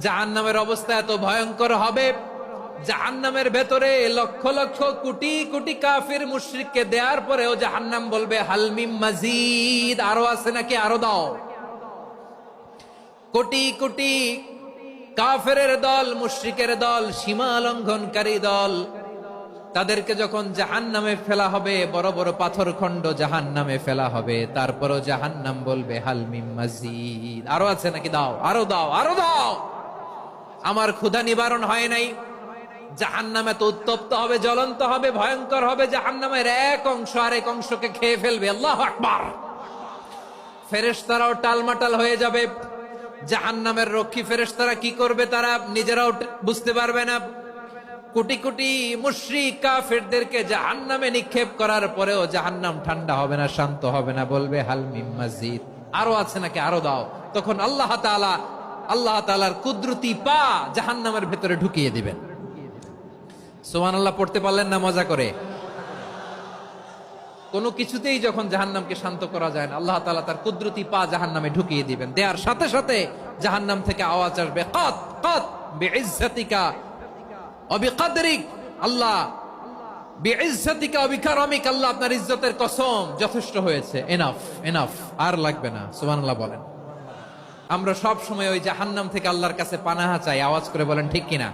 জাহান্নামের অবস্থা এত ভয়ঙ্কর হবে, জাহান্নামের ভেতরে লক্ষ লক্ষ কোটি কোটি কাফির মুশরিককে দেওয়ার পরেও জাহান্নাম বলবে হালমিম মাজিদ, আরো আছে নাকি, আরো দাও। কোটি কোটি কাফেরের দল, মুশরিকের দল, সীমা লঙ্ঘনকারী দল, তাদেরকে যখন জাহান্নামে ফেলা হবে, বড় বড় পাথরখণ্ড জাহান্নামে ফেলা হবে, তারপরও জাহান্নাম বলবে হালমিম মাজিদ, আরো আছে নাকি, দাও, আরো দাও, আরো দাও। আমার ক্ষুধা নিবারণ হয় নাই। জাহান্নামে তো উত্তপ্ত হবে, জ্বলন্ত হবে, ভয়ঙ্কর হবে। জাহান্নামের এক অংশ আরেক অংশকে খেয়ে ফেলবে। আল্লাহু আকবার। ফেরেশতারাও টালমাটাল হয়ে যাবে। জাহান্নামের রক্ষী ফেরেশতারা কি করবে তারা নিজেরাও বুঝতে পারবে না। কোটি কোটি মুশরিক কাফেরদেরকে জাহান্নামে নিক্ষেপ করার পরেও জাহান্নাম ঠান্ডা হবে না, শান্ত হবে না, বলবে হাল মিন মাজিদ, আরো আছে নাকি, আরো দাও। তখন আল্লাহ তাআলার কুদরতি পা জাহান্নামের ভেতরে ঢুকিয়ে দিবেন। সুবহানাল্লাহ পড়তে পারলেন না মজা করে? কোনো কিছুতেই যখন জাহান্নামকে শান্ত করা যায় না, আল্লাহ তাআলা তার কুদরতি পা জাহান্নামে ঢুকিয়ে দিবেন। দেয়ার সাথে সাথে জাহান্নাম থেকে আওয়াজ আসবে, কাত কাত বিইজ্জাতিকা ওয়া বিকদরিক, আল্লাহ বিইজ্জাতিকা ওয়া বিকারামিক, আল্লাহ আপনার ইজ্জতের কসম, যথেষ্ট হয়েছে, এনাফ এনাফ, আর লাগবে না। সুবহানাল্লাহ বলেন। আমরা সব সময় ওই জাহান্নাম থেকে আল্লাহর কাছে পানাহা চাই, আওয়াজ করে বলেন ঠিক কিনা?